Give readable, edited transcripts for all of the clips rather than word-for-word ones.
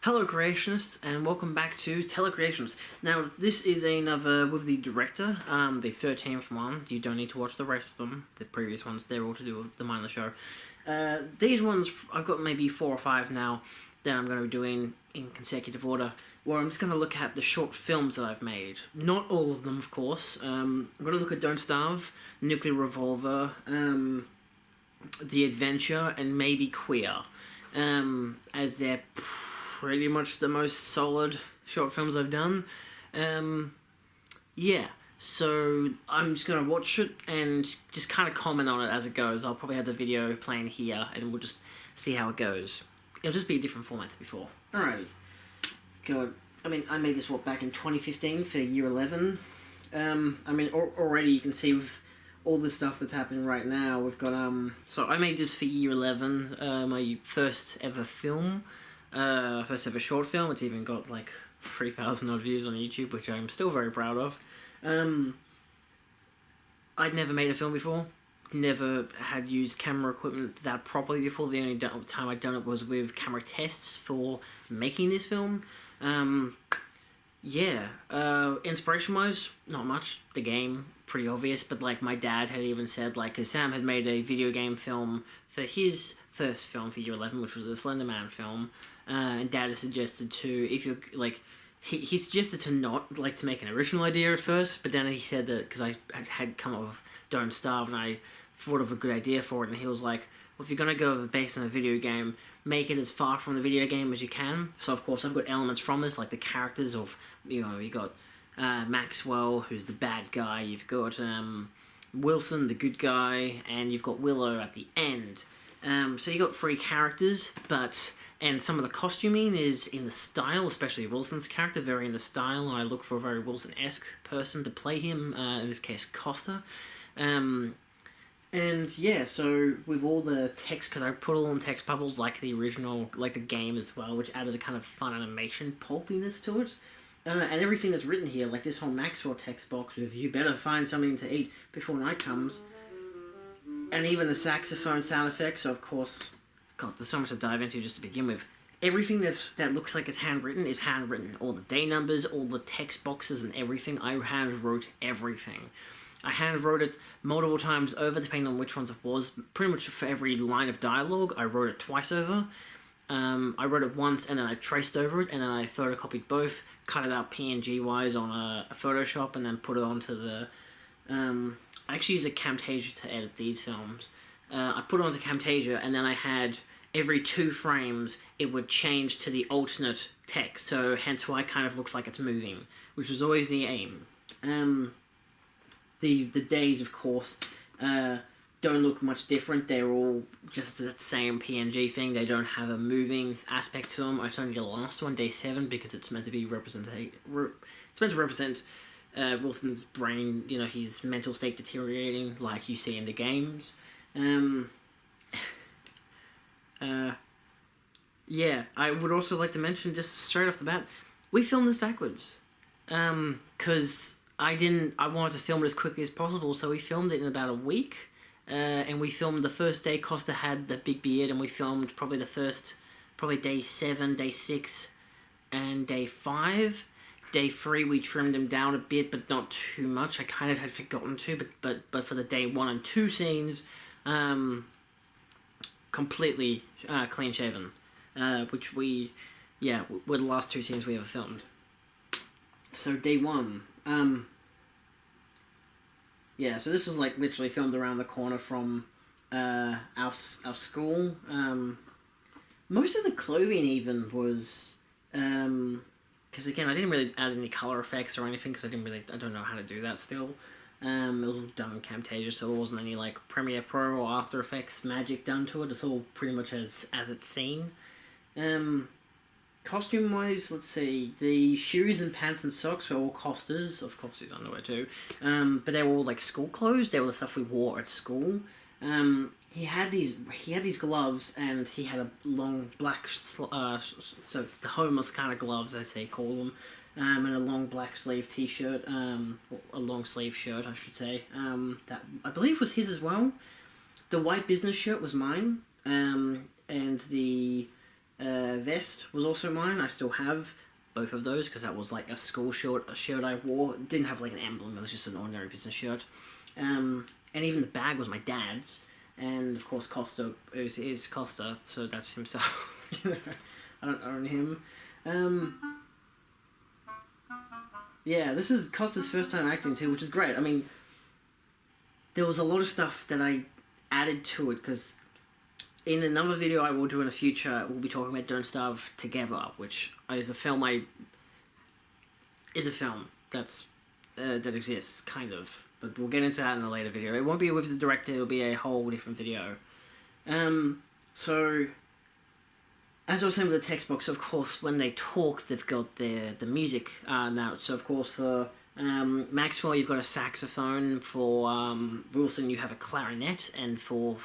Hello creationists, and welcome back to Telecreations. Now, this is another with the director, the 13th one. You don't need to watch the rest of them. The previous ones, they're all to do with the minor show. These ones, I've got maybe 4 or 5 now that I'm going to be doing in consecutive order, where I'm just going to look at the short films that I've made. Not all of them, of course. I'm going to look at Don't Starve, Nuclear Revolver, The Adventure, and maybe Queer, as they're pretty much the most solid short films I've done. Yeah, so I'm just going to watch it and just kind of comment on it as it goes. I'll probably have the video playing here and we'll just see how it goes. It'll just be a different format to before. Alrighty. Good. I mean, I made this, back in 2015 for year 11. Already you can see with all the stuff that's happening right now, we've got, so I made this for year 11, my first ever film. First ever short film. It's even got like 3,000 odd views on YouTube, which I'm still very proud of. I'd never made a film before. Never had used camera equipment that properly before. The only time I'd done it was with camera tests for making this film. Inspiration-wise, not much. The game, pretty obvious, but like my dad had even said, like, cause Sam had made a video game film for his first film for year 11, which was a Slender Man film. And Dad has suggested to, if you're, like, he suggested to not, like, to make an original idea at first, but then he said that, because I had come up with Don't Starve, and I thought of a good idea for it, and he was like, well, if you're going to go based on a video game, make it as far from the video game as you can. So, of course, I've got elements from this, like the characters of, you got Maxwell, who's the bad guy, you've got Wilson, the good guy, and you've got Willow at the end. So you got 3 characters, and some of the costuming is in the style, especially Wilson's character, very in the style. I look for a very Wilson-esque person to play him, in this case, Costa. So with all the text, because I put all in text bubbles like the original, like the game as well, which added the kind of fun animation pulpiness to it. And everything that's written here, like this whole Maxwell text box with "you better find something to eat before night comes," and even the saxophone sound effects, of course. God, there's so much to dive into just to begin with. Everything that looks like it's handwritten is handwritten. All the day numbers, all the text boxes and everything, I hand wrote everything. I hand wrote it multiple times over, depending on which ones it was. Pretty much for every line of dialogue, I wrote it twice over. I wrote it once and then I traced over it, and then I photocopied both, cut it out PNG-wise on a Photoshop, and then put it onto the... I actually use a Camtasia to edit these films. I put it onto Camtasia, and then I had... every 2 frames, it would change to the alternate text, so hence why it kind of looks like it's moving, which was always the aim. The days, of course, don't look much different. They're all just the same PNG thing. They don't have a moving aspect to them. It's only the last one, day 7, because it's meant to be it's meant to represent Wilson's brain, his mental state deteriorating, like you see in the games. I would also like to mention, just straight off the bat, we filmed this backwards. Because I wanted to film it as quickly as possible, so we filmed it in about a week. And we filmed the first day Costa had the big beard, and we filmed probably day 7, day 6, and day 5. Day 3 we trimmed him down a bit, but not too much. I kind of had forgotten to, but for the day 1 and 2 scenes, completely clean shaven, which were the last 2 scenes we ever filmed. So day 1, so this was like literally filmed around the corner from our school. Most of the clothing even was, because again I didn't really add any color effects or anything, because I don't know how to do that still. It was all done in Camtasia, so there wasn't any like Premiere Pro or After Effects magic done to it. It's all pretty much as it's seen. Costume wise, let's see, the shoes and pants and socks were all Costa's, of course his underwear too, but they were all like school clothes. They were the stuff we wore at school. He had these gloves, and he had a long black, so the homeless kind of gloves, as they call them. And a long black sleeve t-shirt, a long sleeve shirt, I should say, that I believe was his as well. The white business shirt was mine, and the vest was also mine. I still have both of those because that was like a school shirt, a shirt I wore. It didn't have like an emblem, it was just an ordinary business shirt. And even the bag was my dad's. And of course Costa is Costa, so that's himself. I don't own him. Yeah, this is Costa's first time acting too, which is great. I mean, there was a lot of stuff that I added to it, because in another video I will do in the future, we'll be talking about Don't Starve Together, which is a film that's that exists, kind of. But we'll get into that in a later video. It won't be with the director, it'll be a whole different video. So, as I was saying with the text box, of course, when they talk, they've got the music now. So, of course, for Maxwell, you've got a saxophone. For Wilson, you have a clarinet. And for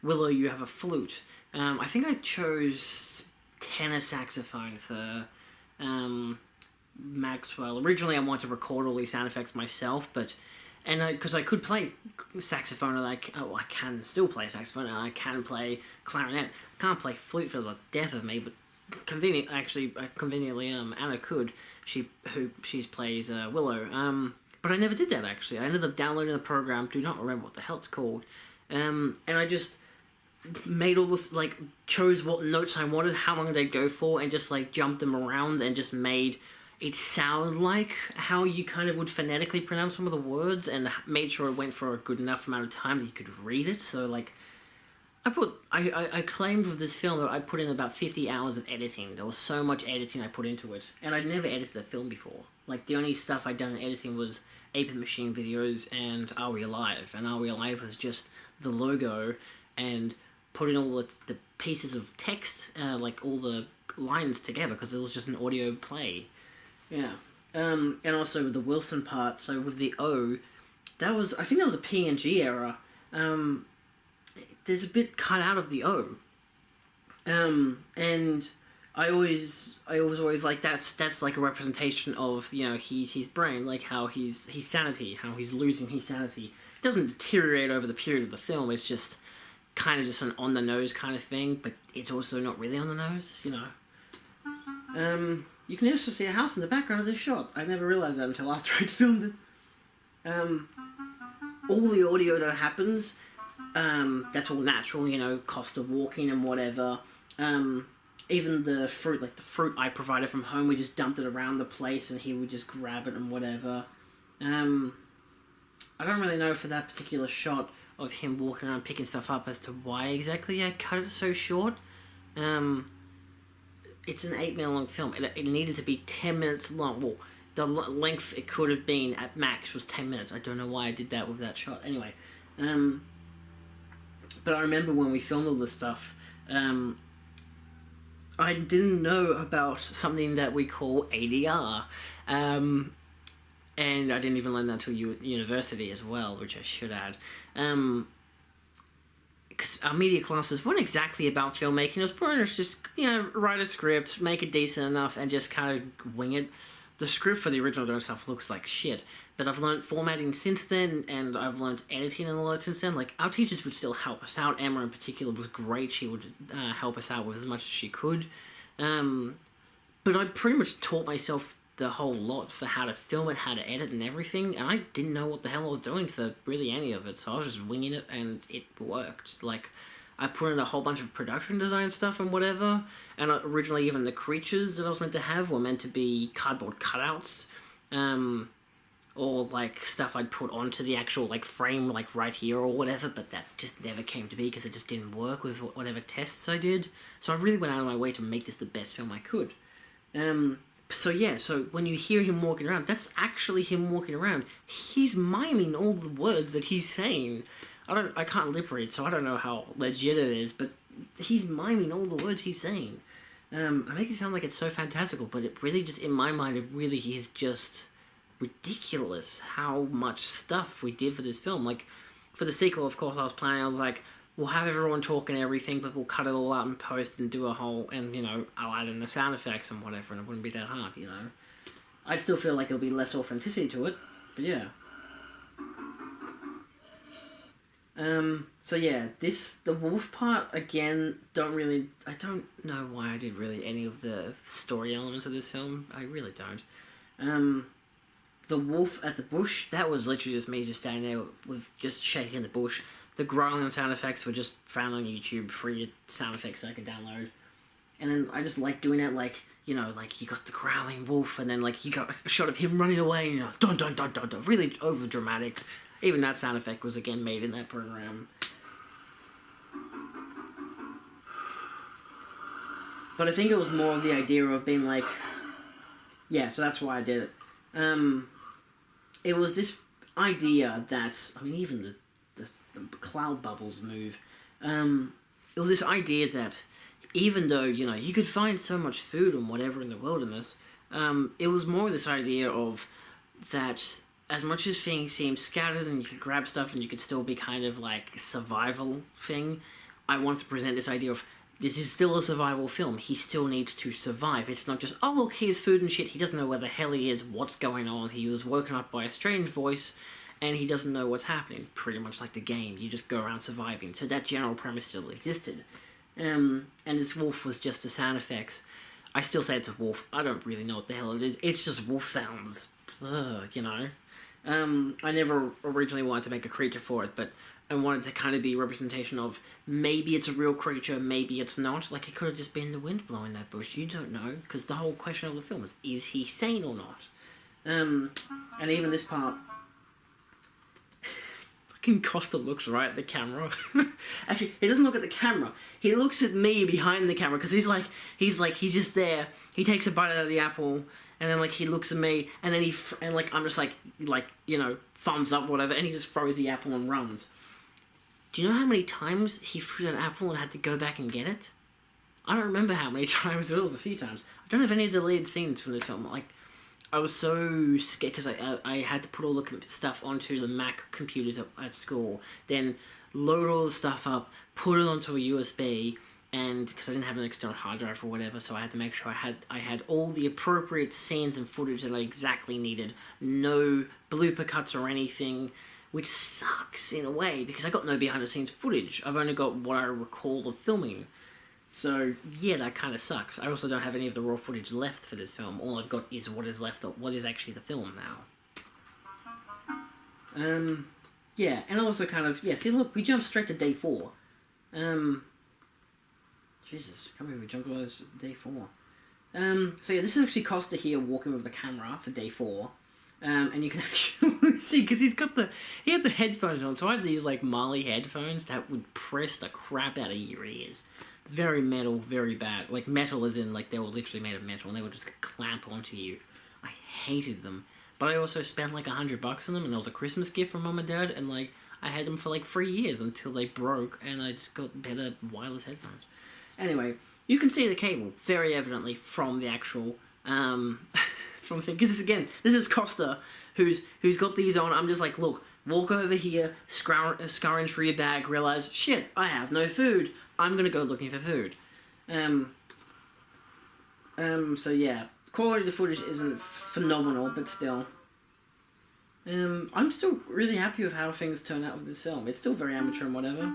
Willow, you have a flute. I think I chose tenor saxophone for Maxwell. Originally, I wanted to record all these sound effects myself, but because I could play saxophone, and I can still play saxophone, and I can play clarinet. I can't play flute for the death of me, but conveniently, Anna could. She plays Willow. But I never did that, actually. I ended up downloading the program. Do not remember what the hell it's called. And I just made all this, like, chose what notes I wanted, how long they'd go for, and just, like, jumped them around and just made it sound like how you kind of would phonetically pronounce some of the words, and made sure it went for a good enough amount of time that you could read it. So, like, I claimed with this film that I put in about 50 hours of editing. There was so much editing I put into it. And I'd never edited a film before. Like, the only stuff I'd done in editing was 8-Bit Machine videos and Are We Alive? And Are We Alive was just the logo and putting all the pieces of text, like all the lines together, because it was just an audio play. Yeah. And also with the Wilson part, so with the O, I think that was a PNG error. There's a bit cut out of the O. And I always like that's like a representation of, you know, his brain, like how his sanity, how he's losing his sanity. It doesn't deteriorate over the period of the film, it's just kind of just an on the nose kind of thing, but it's also not really on the nose, you know. You can also see a house in the background of this shot. I never realized that until after I'd filmed it. All the audio that happens, that's all natural, you know, Costa walking and whatever. Even the fruit, like the fruit I provided from home, we just dumped it around the place and he would just grab it and whatever. I don't really know for that particular shot of him walking around picking stuff up as to why exactly I cut it so short. It's an 8-minute long film. It needed to be 10 minutes long. Well, the length it could have been at max was 10 minutes. I don't know why I did that with that shot. Anyway, but I remember when we filmed all this stuff, I didn't know about something that we call ADR. And I didn't even learn that until university as well, which I should add. Because our media classes weren't exactly about filmmaking. It was pretty much just, you know, write a script, make it decent enough, and just kind of wing it. The script for the original Don't Stuff looks like shit, but I've learned formatting since then, and I've learned editing and all that since then. Like, our teachers would still help us out. Emma in particular was great. She would help us out with as much as she could. But I pretty much taught myself the whole lot for how to film it, how to edit and everything, and I didn't know what the hell I was doing for really any of it, so I was just winging it, and it worked. Like, I put in a whole bunch of production design stuff and whatever, and originally even the creatures that I was meant to have were meant to be cardboard cutouts, or like stuff I'd put onto the actual like frame, like right here or whatever, but that just never came to be because it just didn't work with whatever tests I did. So I really went out of my way to make this the best film I could. So yeah, so when you hear him walking around, that's actually him walking around. He's miming all the words that he's saying. I can't lip read, so I don't know how legit it is, but he's miming all the words he's saying. I make it sound like it's so fantastical, but it really just, in my mind, it really is just ridiculous how much stuff we did for this film. Like, for the sequel, of course, I was like, we'll have everyone talk and everything, but we'll cut it all out in post and do a whole, and, you know, I'll add in the sound effects and whatever, and it wouldn't be that hard, you know. I'd still feel like there'll be less authenticity to it, but yeah. So yeah, the wolf part, again, I don't know why I did really any of the story elements of this film. I really don't. The wolf at the bush, that was literally just me just standing there with just shaking the bush. The growling sound effects were just found on YouTube, free sound effects I could download. And then I just like doing that, like, you know, like you got the growling wolf, and then like you got a shot of him running away, and you know, dun dun dun dun dun, really over dramatic. Even that sound effect was again made in that program. But I think it was more of the idea of being like, yeah, so that's why I did it. It was this idea that, I mean, even the cloud bubbles move. It was this idea that even though, you know, you could find so much food and whatever in the wilderness, it was more this idea of that as much as things seem scattered and you could grab stuff and you could still be kind of like survival thing, I wanted to present this idea of this is still a survival film. He still needs to survive. It's not just, oh look, here's food and shit. He doesn't know where the hell he is, what's going on. He was woken up by a strange voice and he doesn't know what's happening. Pretty much like the game. You just go around surviving. So that general premise still existed. And this wolf was just the sound effects. I still say it's a wolf. I don't really know what the hell it is. It's just wolf sounds. You know. I never originally wanted to make a creature for it, but I wanted to kind of be a representation of maybe it's a real creature, maybe it's not. Like, it could have just been the wind blowing that bush. You don't know, because the whole question of the film is he sane or not? And even this part, fucking Costa looks right at the camera. Actually, he doesn't look at the camera. He looks at me behind the camera, because he's just there. He takes a bite out of the apple, and then, like, he looks at me, and then I'm just like, you know, thumbs up, whatever, and he just throws the apple and runs. Do you know how many times he threw that apple and had to go back and get it? I don't remember how many times. It was a few times. I don't have any deleted scenes from this film. Like, I was so scared because I had to put all the stuff onto the Mac computers at school, then load all the stuff up, put it onto a USB, and because I didn't have an external hard drive or whatever, so I had to make sure I had all the appropriate scenes and footage that I exactly needed. No blooper cuts or anything, which sucks in a way because I got no behind the scenes footage. I've only got what I recall of filming. So yeah, that kind of sucks. I also don't have any of the raw footage left for this film. All I've got is what is left of what is actually the film now. Yeah, and also kind of, yeah, see look, we jumped straight to day 4. Jesus, can't believe we jumped all this to day 4. So yeah, this is actually Costa here walking with the camera for day 4. And you can actually see, because he had the headphones on, so I had these like Marley headphones that would press the crap out of your ears. Very metal, very bad. Like metal as in, like they were literally made of metal and they would just clamp onto you. I hated them. But I also spent like $100 on them, and it was a Christmas gift from Mum and Dad, and like I had them for like 3 years until they broke, and I just got better wireless headphones. Anyway, you can see the cable very evidently from the actual from the thing. Because this is Costa who's got these on. I'm just like, look, walk over here, scrounge for your bag, realize, shit, I have no food. I'm gonna go looking for food. So yeah, quality of the footage isn't phenomenal, but still. I'm still really happy with how things turn out with this film. It's still very amateur and whatever.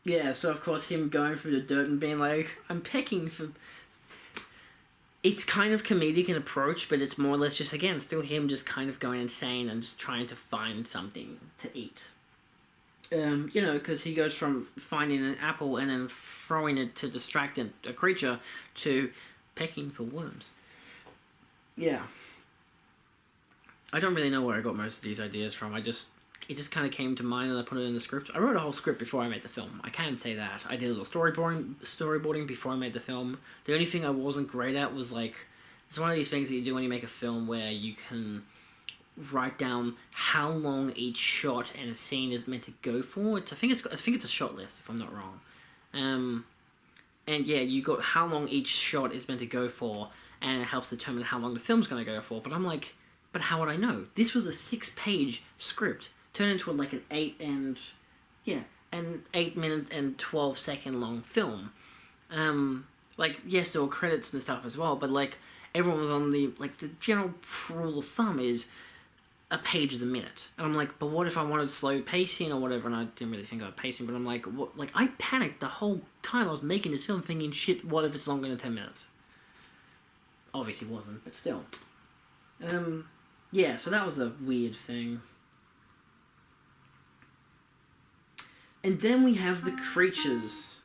Yeah, so of course him going through the dirt and being like, I'm pecking for... It's kind of comedic in approach, but it's more or less just, again, still him just kind of going insane and just trying to find something to eat. You know, because he goes from finding an apple and then throwing it to distract a creature to pecking for worms. Yeah. I don't really know where I got most of these ideas from. It just kind of came to mind and I put it in the script. I wrote a whole script before I made the film. I can say that. I did a little storyboarding before I made the film. The only thing I wasn't great at was like, it's one of these things that you do when you make a film where you can write down how long each shot and a scene is meant to go for. I think it's a shot list if I'm not wrong. And yeah, you got how long each shot is meant to go for, and it helps determine how long the film's going to go for. But I'm like, but how would I know? This was a 6-page script turned into like an 8-minute and 12-second long film. Like, yes, there were credits and stuff as well, but like, everyone was on the general rule of thumb is a page is a minute. And I'm like, but what if I wanted slow pacing or whatever? And I didn't really think about pacing, but I'm like, what? Like, I panicked the whole time I was making this film thinking, shit, what if it's longer than 10 minutes? Obviously it wasn't, but still. Yeah, so that was a weird thing. And then we have the creatures.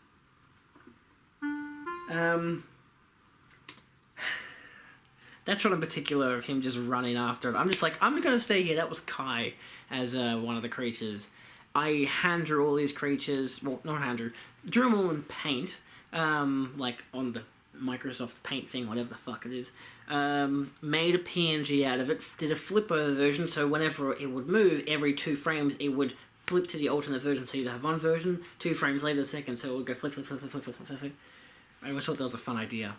That shot in particular of him just running after it. I'm just like, I'm gonna stay here. That was Kai as one of the creatures. I hand drew all these creatures. Well, not hand drew. Drew them all in paint. Like on the Microsoft Paint thing, whatever the fuck it is. Made a PNG out of it. Did a flip over version, so whenever it would move, every 2 frames, it would flip to the alternate version. So you'd have one version, 2 frames later, the second. So it would go flip, flip, flip, flip, flip, flip, flip, flip. I always thought that was a fun idea.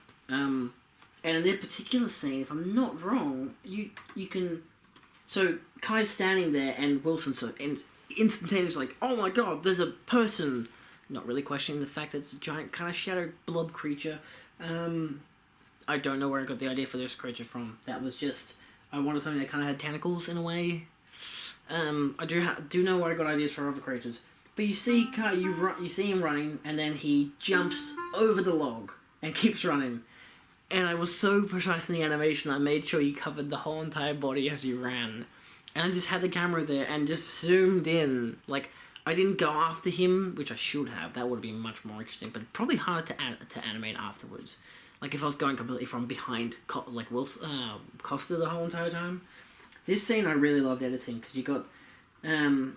And in that particular scene, if I'm not wrong, you can... So, Kai's standing there, and Wilson's instantaneously like, oh my god, there's a person! Not really questioning the fact that it's a giant kind of shadow blob creature. I don't know where I got the idea for this creature from. That was just... I wanted something that kind of had tentacles, in a way. I do know where I got ideas for other creatures. But you see Kai, you see him running, and then he jumps over the log, and keeps running. And I was so precise in the animation, I made sure you covered the whole entire body as you ran. And I just had the camera there and just zoomed in. Like, I didn't go after him, which I should have. That would have been much more interesting, but probably hard to animate afterwards. Like, if I was going completely from behind, like, Costa the whole entire time. This scene I really loved editing, because you got, again,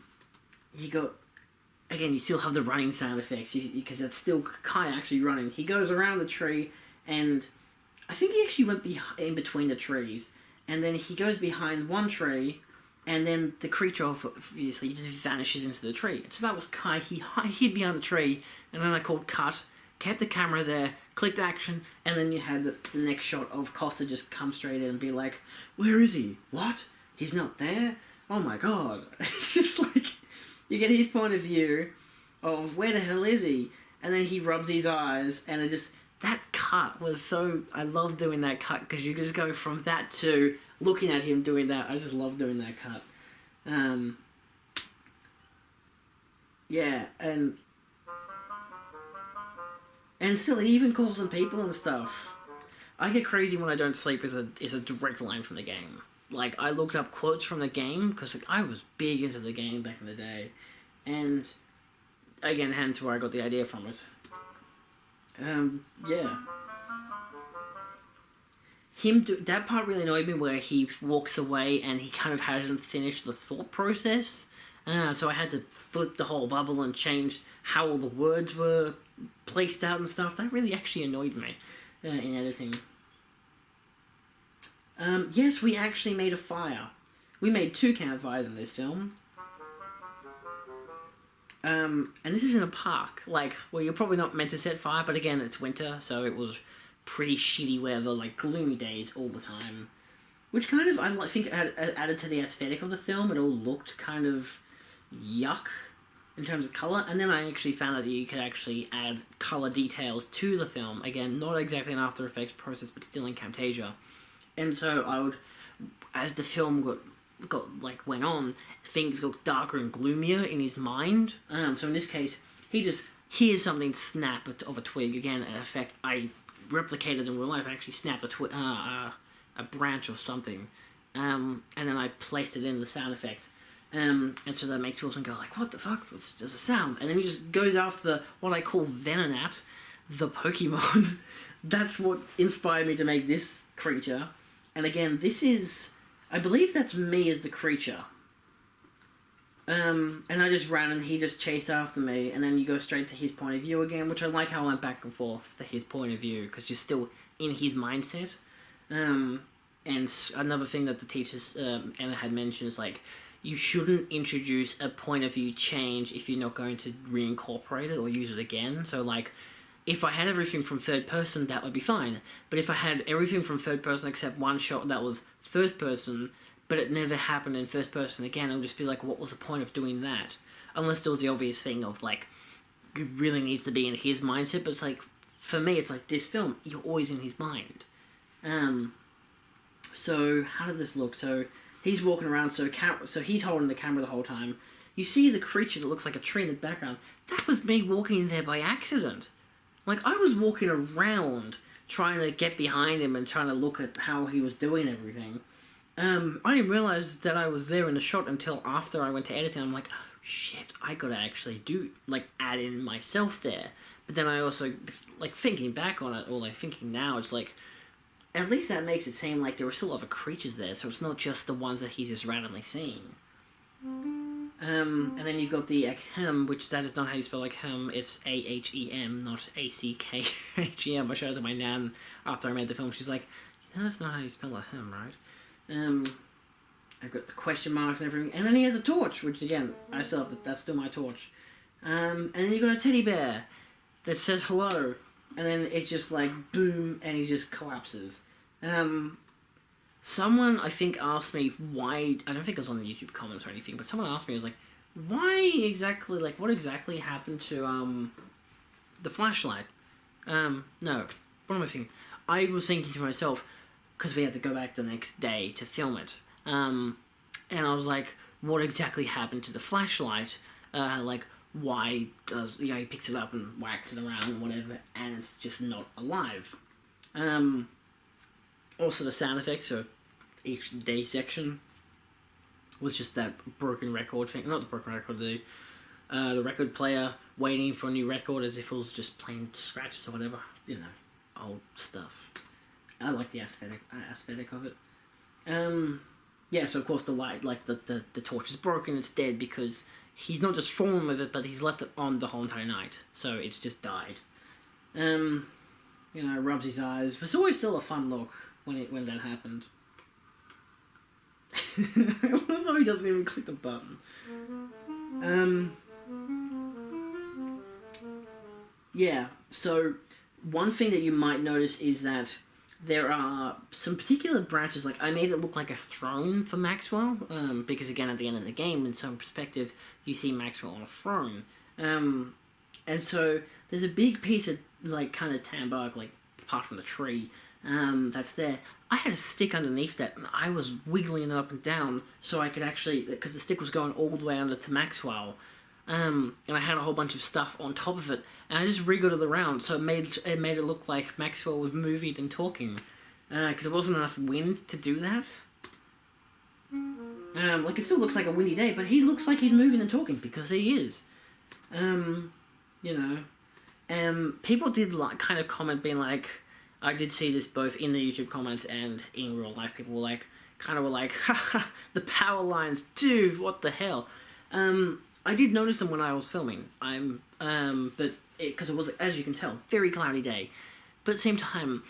you still have the running sound effects, because that's still Kai actually running. He goes around the tree, and... I think he actually went in between the trees, and then he goes behind one tree, and then the creature obviously just vanishes into the tree. So that was Kai. He hid behind the tree, and then I called cut, kept the camera there, clicked action, and then you had the next shot of Costa just come straight in and be like, where is he? What? He's not there? Oh my god. It's just like, you get his point of view of where the hell is he? And then he rubs his eyes, and it just... That cut was so... I love doing that cut, because you just go from that to looking at him doing that. I just love doing that cut. Yeah, and still, he even calls them people and stuff. I get crazy when I don't sleep is a direct line from the game. Like, I looked up quotes from the game, because like, I was big into the game back in the day. And, again, hence where I got the idea from it. Yeah. That part really annoyed me, where he walks away and he kind of hasn't finished the thought process. So I had to flip the whole bubble and change how all the words were placed out and stuff. That really actually annoyed me in editing. Yes, we actually made a fire. We made 2 campfires in this film. And this is in a park, like, well, you're probably not meant to set fire, but again, it's winter, so it was pretty shitty weather, like, gloomy days all the time. Which kind of, I think, added to the aesthetic of the film. It all looked kind of yuck in terms of colour, and then I actually found out that you could actually add colour details to the film. Again, not exactly an After Effects process, but still in Camtasia. And so I would, as the film went on, things got darker and gloomier in his mind. So in this case, he just hears something snap of a twig. Again, an effect I replicated in real life. I actually snapped a branch or something, and then I placed it in the sound effect. And so that makes Wilson go like, what the fuck? There's a sound. And then he just goes after what I call Venonat, the Pokemon. That's what inspired me to make this creature. And again, this is... I believe that's me as the creature. And I just ran and he just chased after me, and then you go straight to his point of view again, which I like how I went back and forth to his point of view, because you're still in his mindset. And another thing that the teachers, Emma had mentioned is, like, you shouldn't introduce a point of view change if you're not going to reincorporate it or use it again. So, like, if I had everything from third person, that would be fine. But if I had everything from third person except one shot that was first person, but it never happened in first person again, it would just be like, what was the point of doing that? Unless there was the obvious thing of, like, it really needs to be in his mindset, but it's like, for me, it's like, this film, you're always in his mind. So how did this look? So he's walking around. So he's holding the camera the whole time. You see the creature that looks like a tree in the background. That was me walking there by accident. Like, I was walking around trying to get behind him and trying to look at how he was doing everything. I didn't realise that I was there in the shot until after I went to editing. I'm like, oh shit, I gotta actually add in myself there. But then I also, like, thinking back on it, or like thinking now, it's like, at least that makes it seem like there were still other creatures there, so it's not just the ones that he's just randomly seeing. And then you've got the ahem, which that is not how you spell ahem, it's A-H-E-M, not A-C-K-H-E-M. I showed it to my nan after I made the film. She's like, you know, that's not how you spell ahem, right? I've got the question marks and everything. And then he has a torch, which again, I still have that's still my torch. And then you've got a teddy bear that says hello. And then it's just like, boom, and he just collapses. Someone, I think, asked me why... I don't think it was on the YouTube comments or anything, but someone asked me, it was like, why exactly, like, what exactly happened to, the flashlight? No. What am I thinking? I was thinking to myself, because we had to go back the next day to film it, and I was like, what exactly happened to the flashlight? Like, why does... You know, he picks it up and whacks it around and whatever, and it's just not alive. Also, the sound effects for each day section was just that broken record thing. Not the broken record, the record player waiting for a new record as if it was just playing scratches or whatever. You know, old stuff. I like the aesthetic of it. Yeah, so of course the light, like the torch is broken, it's dead because he's not just fallen with it, but he's left it on the whole entire night. So it's just died. You know, rubs his eyes. It's always still a fun look when that happened. I love how he doesn't even click the button. Yeah, so one thing that you might notice is that there are some particular branches, like I made it look like a throne for Maxwell, because again at the end of the game, in some perspective, you see Maxwell on a throne. And so there's a big piece of like kind of tan bark, like apart from the tree, that's there. I had a stick underneath that, and I was wiggling it up and down so I could actually, because the stick was going all the way under to Maxwell, and I had a whole bunch of stuff on top of it, and I just wriggled it around, so it made it look like Maxwell was moving and talking, because there wasn't enough wind to do that. Like it still looks like a windy day, but he looks like he's moving and talking because he is. You know, people did kind of comment being like, I did see this both in the YouTube comments and in real life. People were like, haha, the power lines, dude, what the hell? I did notice them when I was filming. But because it was, as you can tell, very cloudy day. But at the same time,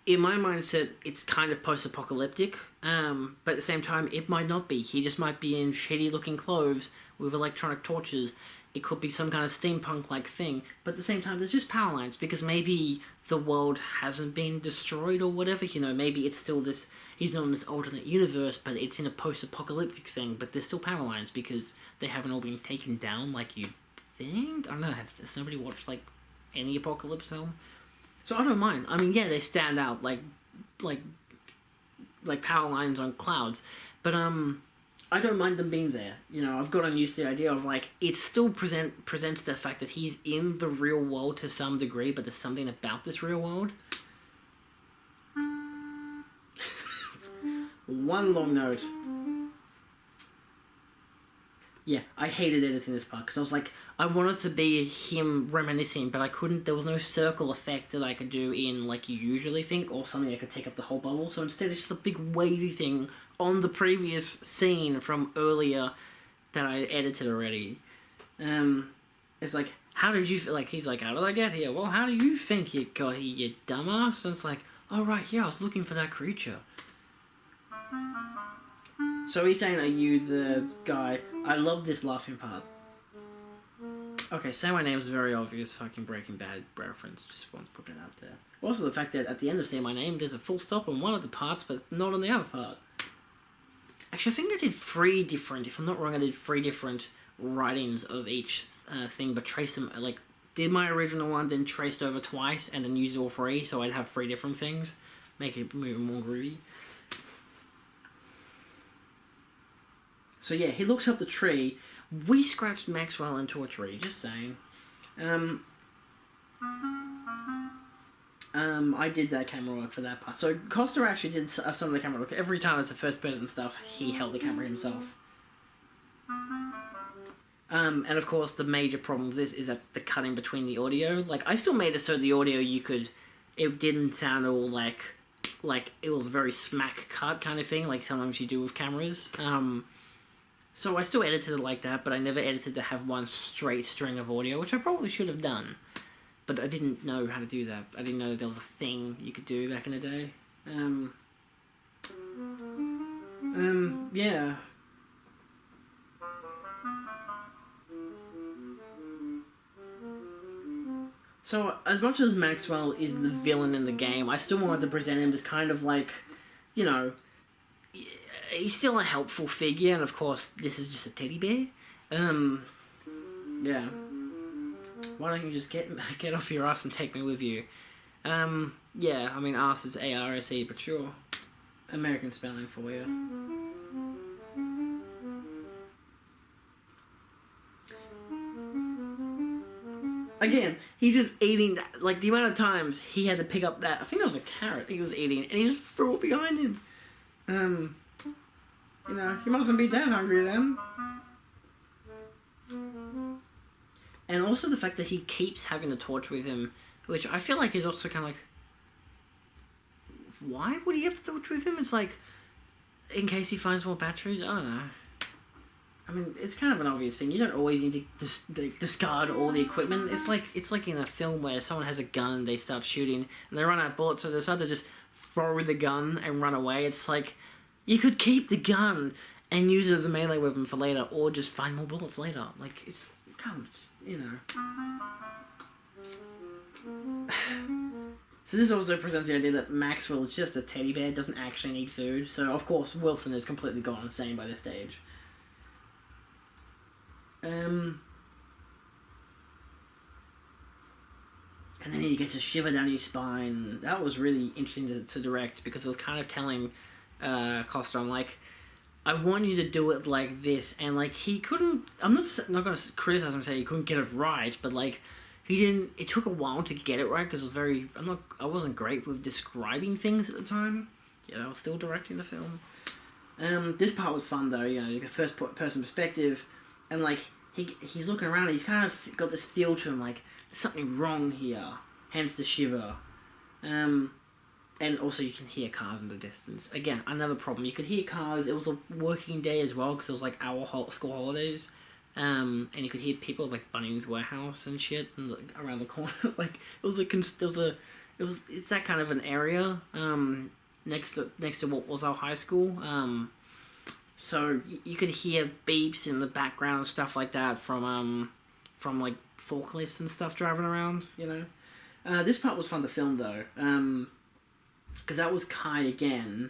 in my mindset, it's kind of post-apocalyptic. But at the same time, it might not be. He just might be in shitty-looking clothes with electronic torches. It could be some kind of steampunk-like thing, but at the same time, there's just power lines, because maybe the world hasn't been destroyed or whatever, you know, maybe it's still this, he's not in this alternate universe, but it's in a post-apocalyptic thing, but there's still power lines, because they haven't all been taken down like you'd think? I don't know, has somebody watched, like, any apocalypse film? So I don't mind. I mean, yeah, they stand out like power lines on clouds, but, I don't mind them being there. You know, I've gotten used to the idea of, like, it still presents the fact that he's in the real world to some degree, but there's something about this real world. One long note. Yeah, I hated editing this part, because I was like, I wanted to be him reminiscing, but I couldn't, there was no circle effect that I could do in, like, you usually think, or something that could take up the whole bubble, so instead it's just a big wavy thing on the previous scene from earlier that I edited already. It's like, how did you, like, he's like, how did I get here? Well, how do you think you got here, you dumbass? And it's like, oh right, yeah, I was looking for that creature. So he's saying, are you the guy? I love this laughing part. Okay, Say My Name is a very obvious fucking Breaking Bad reference. Just want to put that out there. Also the fact that at the end of Say My Name, there's a full stop on one of the parts, but not on the other part. Actually, I think I did three different, if I'm not wrong, I did three different writings of each thing, but traced them, like, did my original one, then traced over twice, and then used all three, so I'd have three different things. Make it more groovy. So yeah, he looks up the tree. We scratched Maxwell into a tree, just saying. I did that camera work for that part. So Costa actually did some of the camera work. Every time it's the first person stuff, he held the camera himself. And of course, the major problem with this is that the cutting between the audio. Like, I still made it so the audio it didn't sound all like it was a very smack cut kind of thing, like sometimes you do with cameras. So I still edited it like that, but I never edited to have one straight string of audio, which I probably should have done. But I didn't know how to do that. I didn't know there was a thing you could do back in the day. Yeah. So, as much as Maxwell is the villain in the game, I still wanted to present him as kind of like, you know, he's still a helpful figure, and of course, this is just a teddy bear. Yeah. Why don't you just get off your ass and take me with you? Yeah, I mean, ass is A-R-S-E, but sure. American spelling for you. Again, he's just eating, like, the amount of times he had to pick up that, I think it was a carrot he was eating, and he just threw it behind him. You know, he mustn't be that hungry then. And also the fact that he keeps having the torch with him, which I feel like is also kind of like, why would he have the torch with him? It's like, in case he finds more batteries? I don't know. I mean, it's kind of an obvious thing. You don't always need to discard all the equipment. It's like in a film where someone has a gun and they start shooting and they run out of bullets, so they decide to just throw the gun and run away. It's like, you could keep the gun and use it as a melee weapon for later, or just find more bullets later. Like, it's kind of, you know. So this also presents the idea that Maxwell is just a teddy bear, doesn't actually need food. So, of course, Wilson is completely gone insane by this stage. And then you get to shiver down your spine. That was really interesting to direct, because it was kind of telling Costa, I'm like, I want you to do it like this, and like he couldn't. I'm not going to criticize him and say he couldn't get it right, but like he didn't. It took a while to get it right because it was very. I wasn't great with describing things at the time. Yeah, I was still directing the film. This part was fun though. You know, you get first person perspective, and like he's looking around. He's kind of got this feel to him, like there's something wrong here. Hence the shiver. And also you can hear cars in the distance. Again, another problem. You could hear cars. It was a working day as well because it was like our school holidays. And you could hear people like Bunnings Warehouse and shit and like, around the corner. Like it was like it's that kind of an area next to what was our high school. So you could hear beeps in the background and stuff like that from like forklifts and stuff driving around. You know, this part was fun to film though. Because that was Kai again.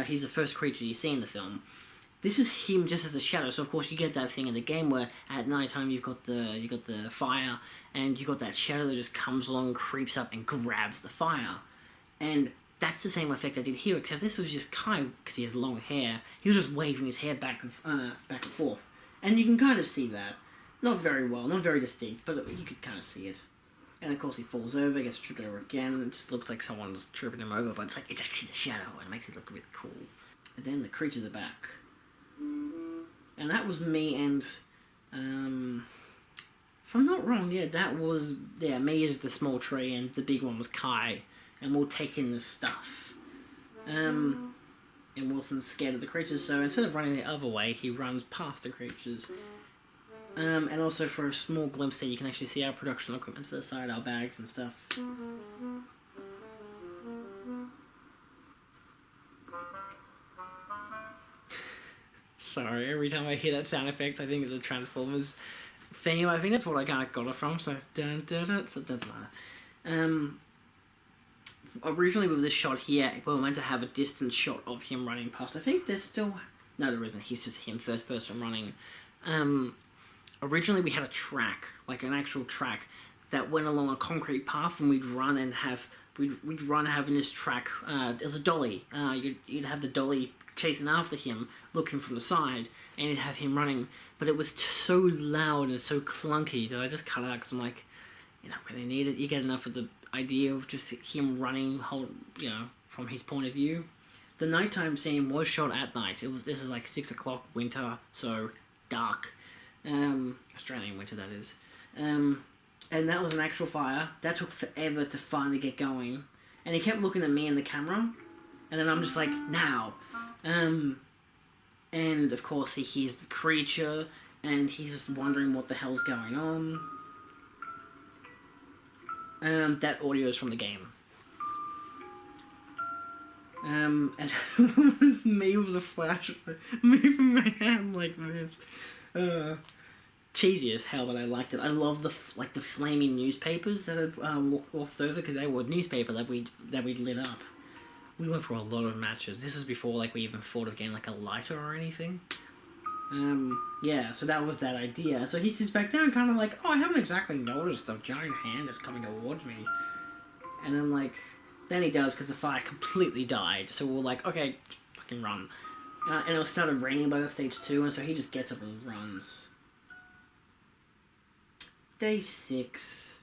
He's the first creature you see in the film. This is him just as a shadow. So of course you get that thing in the game where at night time you got the fire, and you got that shadow that just comes along, creeps up, and grabs the fire. And that's the same effect I did here, except this was just Kai because he has long hair. He was just waving his hair back and forth, and you can kind of see that. Not very well, not very distinct, but you could kind of see it. And of course he falls over, gets tripped over again, and it just looks like someone's tripping him over, but it's like, it's actually the shadow, and it makes it look really cool. And then the creatures are back. And that was me and, if I'm not wrong, that was, me as the small tree, and the big one was Kai, and we're taking the stuff. And Wilson's scared of the creatures, so instead of running the other way, he runs past the creatures. And also for a small glimpse there, you can actually see our production equipment to the side, our bags and stuff. Sorry, every time I hear that sound effect, I think of the Transformers theme. I think that's what I kind of got it from, so dun dun dun, so doesn't matter. Originally with this shot here, we were meant to have a distance shot of him running past. I think there's still... No, there isn't. He's just him, first person running. Originally we had a track, like an actual track, that went along a concrete path, and we'd run and have we'd run having this track. There's a dolly. You'd have the dolly chasing after him, looking from the side, and you'd have him running. But it was so loud and so clunky that I just cut it out because I'm like, you don't really need it. You get enough of the idea of just him running, from his point of view. The nighttime scene was shot at night. This is like 6 o'clock winter, so dark. Australian winter, that is. And that was an actual fire. That took forever to finally get going. And he kept looking at me in the camera, and then I'm just like, now. And of course he hears the creature, and he's just wondering what the hell's going on. That audio is from the game. And it was me with the flashlight, moving my hand like this. Cheesy as hell, but I liked it. I love the flaming newspapers that had walked over, because they were newspaper that we'd lit up. We went for a lot of matches. This was before we even thought of getting like a lighter or anything. Yeah, so that was that idea. So he sits back down, kind of like, oh, I haven't exactly noticed a giant hand that's coming towards me. And then then he does, because the fire completely died. So we're like, okay, fucking run. And it started raining by the stage 2, and so he just gets up and runs. Day 6.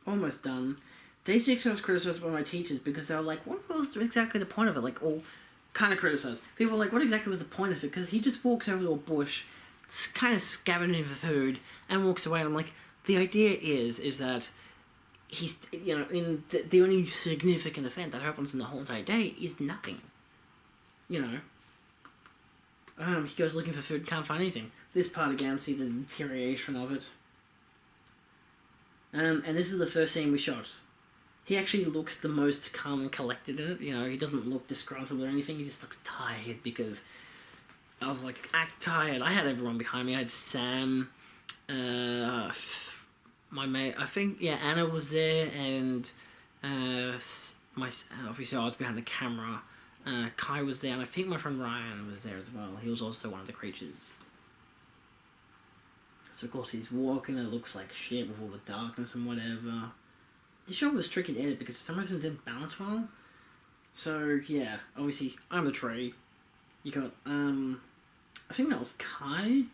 Almost done. Day 6 I was criticised by my teachers because they were like, what was exactly the point of it? All kind of criticised. People were like, what exactly was the point of it? Because he just walks over to a bush, kind of scavenging for food, and walks away. And I'm like, the idea is that he's, in the only significant event that happens in the whole entire day is nothing. He goes looking for food, can't find anything. This part again, see the deterioration of it. And this is the first scene we shot. He actually looks the most calm and collected in it. He doesn't look disgruntled or anything. He just looks tired, because I was like, act tired. I had everyone behind me. I had Sam, my mate. I think, Anna was there, and obviously I was behind the camera. Kai was there, and I think my friend Ryan was there as well. He was also one of the creatures. So of course he's walking, it looks like shit with all the darkness and whatever. The show was tricky to edit because for some reason it didn't balance well. So yeah, obviously I'm the tree. You got I think that was Kai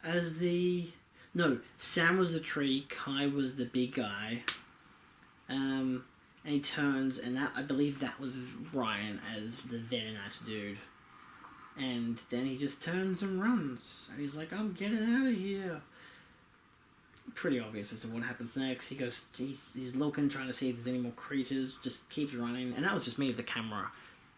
as the... No, Sam was the tree, Kai was the big guy. And he turns, and I believe that was Ryan as the very nice dude. And then he just turns and runs. And he's like, I'm getting out of here. Pretty obvious as to what happens next. He goes, he's looking, trying to see if there's any more creatures. Just keeps running. And that was just me with the camera.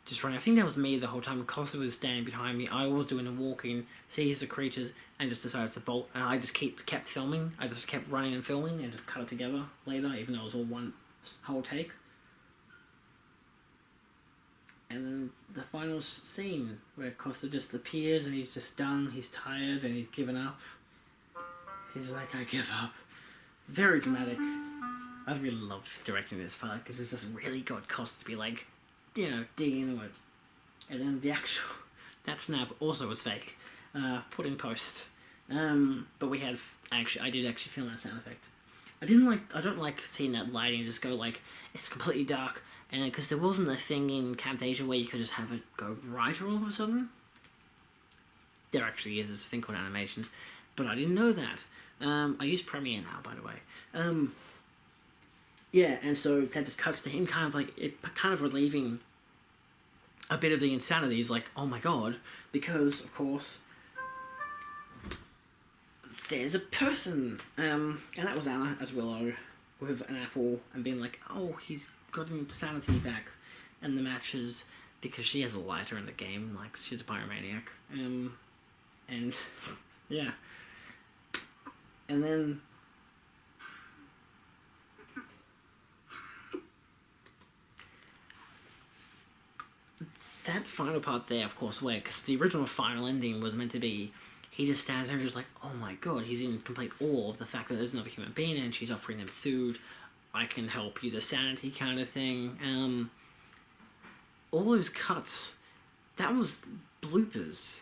Just running. I think that was me the whole time. Costa was standing behind me. I was doing the walking, sees the creatures, and just decided to bolt. And I just kept filming. I just kept running and filming, and just cut it together later, even though it was all one whole take. And then the final scene, where Costa just appears, and he's just done, he's tired, and he's given up. He's like, I give up. Very dramatic. I really loved directing this part, because it's just really got Costa to be like, dig into it. And then the actual... That snap also was fake. Put in post. But we had... I did actually film that sound effect. I don't like seeing that lighting just go it's completely dark. And because there wasn't a thing in Camtasia where you could just have it go brighter all of a sudden. There actually is a thing called animations, but I didn't know that. I use Premiere now, by the way. Yeah, and so that just cuts to him kind of relieving a bit of the insanity. He's like, oh my god, because, of course, there's a person. And that was Anna as Willow with an apple and being like, oh, he's gotten sanity back. And the match is because she has a lighter in the game, she's a pyromaniac. And yeah. And then that final part there, of course, because the original final ending was meant to be, he just stands there and just like, oh my god, he's in complete awe of the fact that there's another human being and she's offering him food. I can help you to sanity kind of thing. All those cuts, that was bloopers.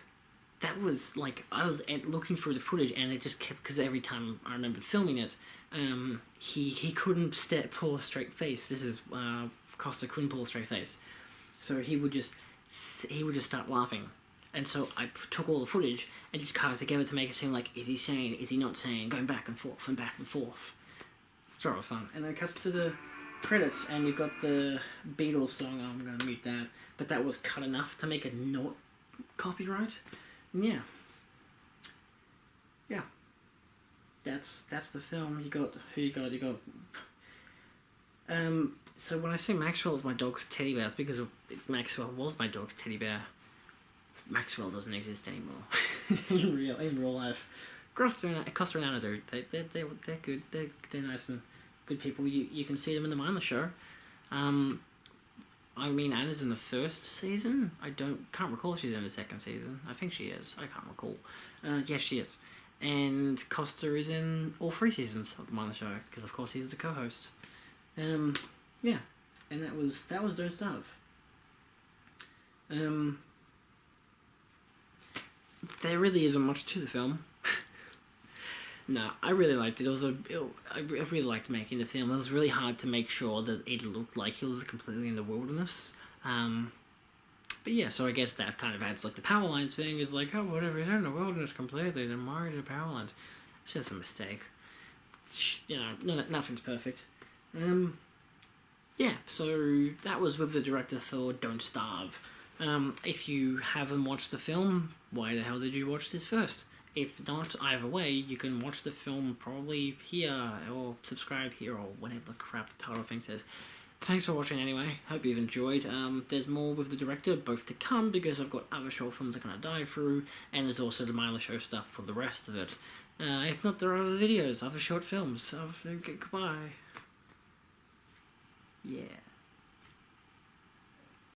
That was I was looking through the footage and it just kept, because every time I remembered filming it, he couldn't pull a straight face. This is Costa couldn't pull a straight face, so he would just start laughing. And so I took all the footage and just cut it together to make it seem like, is he sane, is he not sane, going back and forth and back and forth. It's rather fun. And then it cuts to the credits, and you've got the Beatles song. I'm going to mute that. But that was cut enough to make it not copyright. And yeah. Yeah. That's the film. You got... So when I say Maxwell is my dog's teddy bear, it's because Maxwell was my dog's teddy bear. Maxwell doesn't exist anymore in real life. Costa and Anna, they're good. They're nice and good people. You can see them in the mindless show. I mean, Anna's in the first season. Can't recall if she's in the second season. I think she is. I can't recall. Yes, she is. And Costa is in all 3 seasons of the mindless show because, of course, he's the co-host. Yeah, and that was Don't Starve. There really isn't much to the film. No, I really liked it. I really liked making the film. It was really hard to make sure that it looked like he was completely in the wilderness. But yeah, so I guess that kind of adds, like, the power lines thing is like, oh, whatever, he's in the wilderness completely, then why are the power lines? It's just a mistake. You know, nothing's perfect. Yeah, so that was with the director for Don't Starve. If you haven't watched the film, why the hell did you watch this first? If not, either way, you can watch the film probably here, or subscribe here, or whatever the crap the title thing says. Thanks for watching anyway, hope you've enjoyed. There's more with the director, both to come, because I've got other short films I'm going to dive through, and there's also the mindless show stuff for the rest of it. If not, there are other videos, other short films. Goodbye. Yeah.